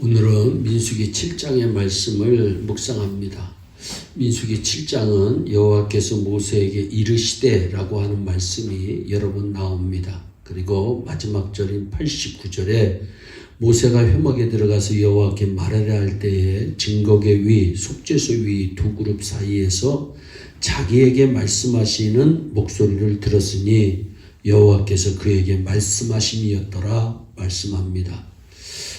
오늘은 민수기 7장의 말씀을 묵상합니다. 민수기 7장은 여호와께서 모세에게 이르시되라고 하는 말씀이 여러 번 나옵니다. 그리고 마지막 절인 89절에 모세가 회막에 들어가서 여호와께 말하려 할 때에 증거계 위, 속죄소 위 두 그룹 사이에서 자기에게 말씀하시는 목소리를 들었으니 여호와께서 그에게 말씀하심이었더라 말씀합니다.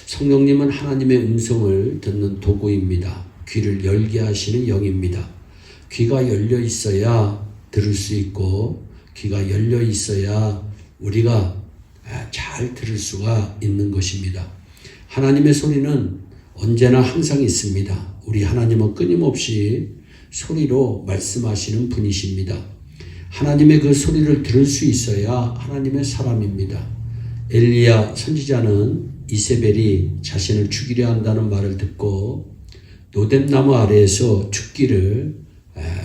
성령님은 하나님의 음성을 듣는 도구입니다. 귀를 열게 하시는 영입니다. 귀가 열려 있어야 들을 수 있고 귀가 열려 있어야 우리가 잘 들을 수가 있는 것입니다. 하나님의 소리는 언제나 항상 있습니다. 우리 하나님은 끊임없이 소리로 말씀하시는 분이십니다. 하나님의 그 소리를 들을 수 있어야 하나님의 사람입니다. 엘리야 선지자는 이세벨이 자신을 죽이려 한다는 말을 듣고 노뎀나무 아래에서 죽기를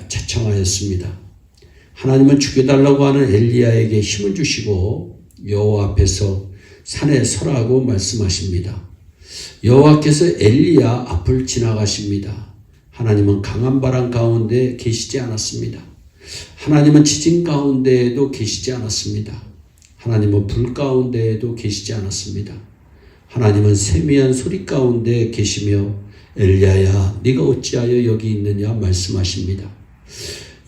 자청하였습니다. 하나님은 죽여달라고 하는 엘리야에게 힘을 주시고 여호와 앞에서 산에 서라고 말씀하십니다. 여호와께서 엘리야 앞을 지나가십니다. 하나님은 강한 바람 가운데 계시지 않았습니다. 하나님은 지진 가운데에도 계시지 않았습니다. 하나님은 불 가운데에도 계시지 않았습니다. 하나님은 세미한 소리 가운데 계시며 엘리야야 네가 어찌하여 여기 있느냐 말씀하십니다.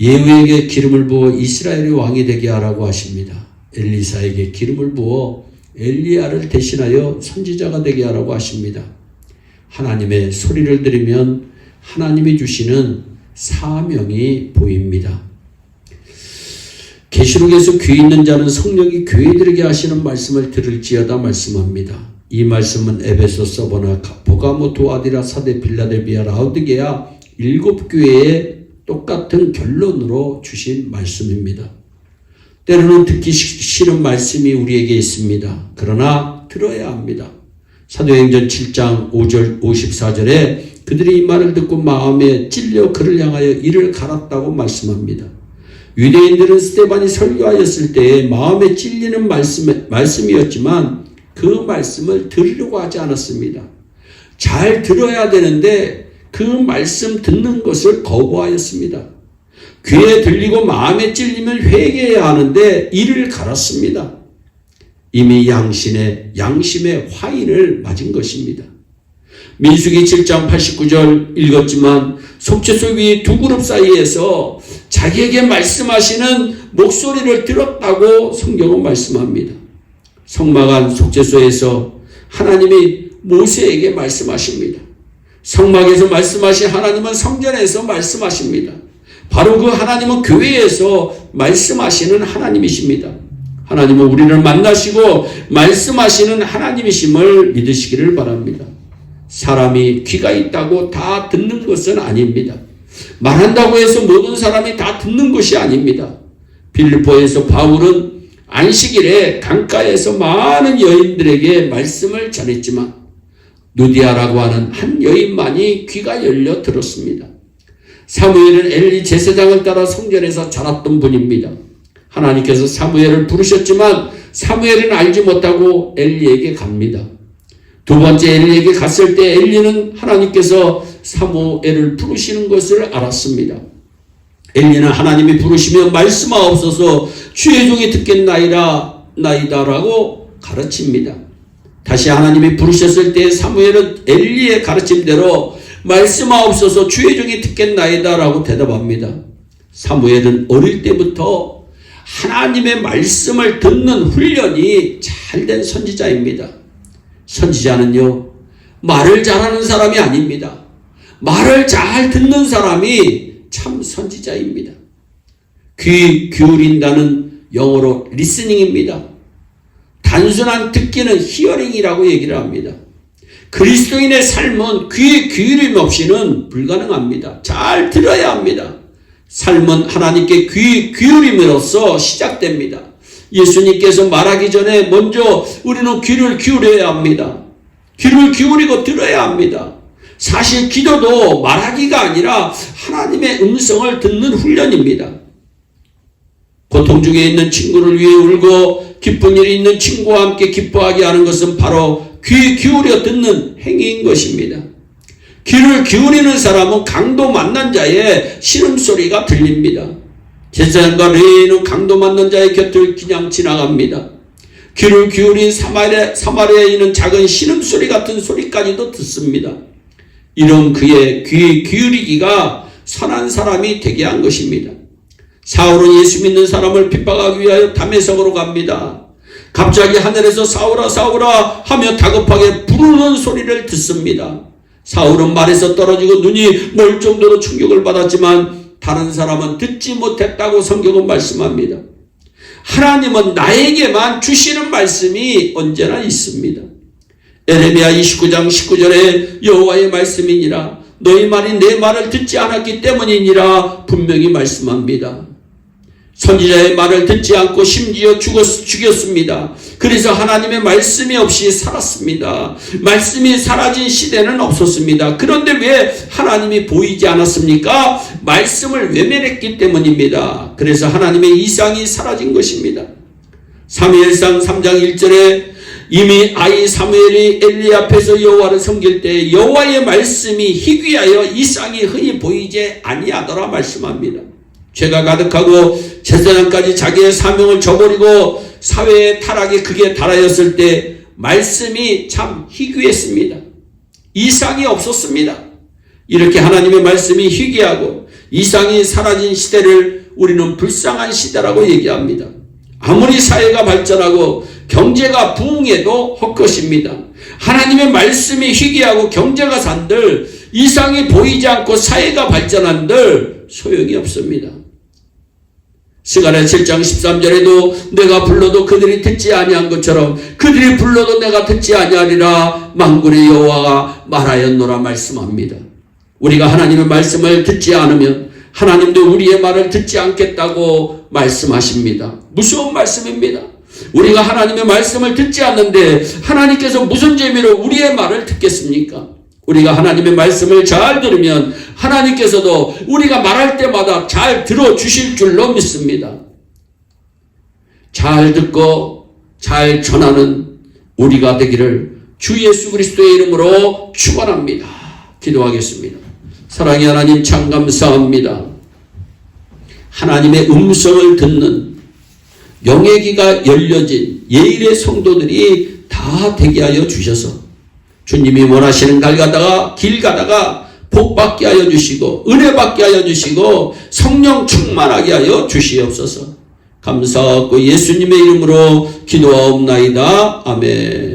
예후에게 기름을 부어 이스라엘의 왕이 되게 하라고 하십니다. 엘리사에게 기름을 부어 엘리야를 대신하여 선지자가 되게 하라고 하십니다. 하나님의 소리를 들으면 하나님이 주시는 사명이 보입니다. 계시록에서 귀 있는 자는 성령이 교회들에게 하시는 말씀을 들을지어다 말씀합니다. 이 말씀은 에베소, 서버나, 보가모, 도아디라, 사데, 빌라델비아, 라우디게아 7교회에 똑같은 결론으로 주신 말씀입니다. 때로는 듣기 싫은 말씀이 우리에게 있습니다. 그러나 들어야 합니다. 사도행전 7장 5절 54절에 그들이 이 말을 듣고 마음에 찔려 그를 향하여 이를 갈았다고 말씀합니다. 유대인들은 스데반이 설교하였을 때에 마음에 찔리는 말씀이었지만 그 말씀을 들으려고 하지 않았습니다. 잘 들어야 되는데 그 말씀 듣는 것을 거부하였습니다. 귀에 들리고 마음에 찔리면 회개해야 하는데 이를 갈았습니다. 이미 양심의 화인을 맞은 것입니다. 민수기 7장 89절 읽었지만 속죄소 위 두 그룹 사이에서 자기에게 말씀하시는 목소리를 들었다고 성경은 말씀합니다. 성막안 속죄소에서 하나님이 모세에게 말씀하십니다. 성막에서 말씀하신 하나님은 성전에서 말씀하십니다. 바로 그 하나님은 교회에서 말씀하시는 하나님이십니다. 하나님은 우리를 만나시고 말씀하시는 하나님이심을 믿으시기를 바랍니다. 사람이 귀가 있다고 다 듣는 것은 아닙니다. 말한다고 해서 모든 사람이 다 듣는 것이 아닙니다. 빌립보에서 바울은 안식일에 강가에서 많은 여인들에게 말씀을 전했지만 누디아라고 하는 한 여인만이 귀가 열려 들었습니다. 사무엘은 엘리 제사장을 따라 성전에서 자랐던 분입니다. 하나님께서 사무엘을 부르셨지만 사무엘은 알지 못하고 엘리에게 갑니다. 두 번째 엘리에게 갔을 때 엘리는 하나님께서 사무엘을 부르시는 것을 알았습니다. 엘리는 하나님이 부르시면 말씀하옵소서 주의 종이 듣겠나이다라고 가르칩니다. 다시 하나님이 부르셨을 때 사무엘은 엘리의 가르침대로 말씀하옵소서 주의 종이 듣겠나이다라고 대답합니다. 사무엘은 어릴 때부터 하나님의 말씀을 듣는 훈련이 잘된 선지자입니다. 선지자는요, 말을 잘하는 사람이 아닙니다. 말을 잘 듣는 사람이 참 선지자입니다. 귀 기울인다는 영어로 리스닝입니다. 단순한 듣기는 히어링이라고 얘기를 합니다. 그리스도인의 삶은 귀의 기울임 없이는 불가능합니다. 잘 들어야 합니다. 삶은 하나님께 귀 기울임으로써 시작됩니다. 예수님께서 말하기 전에 먼저 우리는 귀를 기울여야 합니다. 귀를 기울이고 들어야 합니다. 사실 기도도 말하기가 아니라 하나님의 음성을 듣는 훈련입니다. 고통 중에 있는 친구를 위해 울고 기쁜 일이 있는 친구와 함께 기뻐하게 하는 것은 바로 귀 기울여 듣는 행위인 것입니다. 귀를 기울이는 사람은 강도 만난 자의 신음소리가 들립니다. 제사장과 레위인은 강도 만난 자의 곁을 그냥 지나갑니다. 귀를 기울인 사마리아인은 작은 신음소리 같은 소리까지도 듣습니다. 이런 그의 귀 기울이기가 선한 사람이 되게 한 것입니다. 사울은 예수 믿는 사람을 핍박하기 위하여 다메섹으로 갑니다. 갑자기 하늘에서 사울아 사울아 하며 다급하게 부르는 소리를 듣습니다. 사울은 말에서 떨어지고 눈이 멀 정도로 충격을 받았지만 다른 사람은 듣지 못했다고 성경은 말씀합니다. 하나님은 나에게만 주시는 말씀이 언제나 있습니다. 에레미야 29장 19절에 여호와의 말씀이니라 너희 말이 내 말을 듣지 않았기 때문이니라 분명히 말씀합니다. 선지자의 말을 듣지 않고 심지어 죽였습니다. 그래서 하나님의 말씀이 없이 살았습니다. 말씀이 사라진 시대는 없었습니다. 그런데 왜 하나님이 보이지 않았습니까? 말씀을 외면했기 때문입니다. 그래서 하나님의 이상이 사라진 것입니다. 사무엘상 3장 1절에 이미 아이 사무엘이 엘리 앞에서 여호와를 섬길 때 여호와의 말씀이 희귀하여 이상이 흔히 보이지 아니하더라 말씀합니다. 죄가 가득하고 제사장까지 자기의 사명을 저버리고 사회의 타락이 극에 달하였을 때 말씀이 참 희귀했습니다. 이상이 없었습니다. 이렇게 하나님의 말씀이 희귀하고 이상이 사라진 시대를 우리는 불쌍한 시대라고 얘기합니다. 아무리 사회가 발전하고 경제가 부흥해도 헛것입니다. 하나님의 말씀이 희귀하고 경제가 산들 이상이 보이지 않고 사회가 발전한들 소용이 없습니다. 스가랴 7장 13절에도 내가 불러도 그들이 듣지 아니한 것처럼 그들이 불러도 내가 듣지 아니하리라 만군의 여호와가 말하였노라 말씀합니다. 우리가 하나님의 말씀을 듣지 않으면 하나님도 우리의 말을 듣지 않겠다고 말씀하십니다. 무서운 말씀입니다. 우리가 하나님의 말씀을 듣지 않는데 하나님께서 무슨 재미로 우리의 말을 듣겠습니까? 우리가 하나님의 말씀을 잘 들으면 하나님께서도 우리가 말할 때마다 잘 들어주실 줄로 믿습니다. 잘 듣고 잘 전하는 우리가 되기를 주 예수 그리스도의 이름으로 축원합니다. 기도하겠습니다. 사랑의 하나님 참 감사합니다. 하나님의 음성을 듣는 영의 귀가 열려진 예일의 성도들이 다 되게 하여 주셔서 주님이 원하시는 길 가다가 복 받게 하여 주시고 은혜 받게 하여 주시고 성령 충만하게 하여 주시옵소서. 감사하고 예수님의 이름으로 기도하옵나이다. 아멘.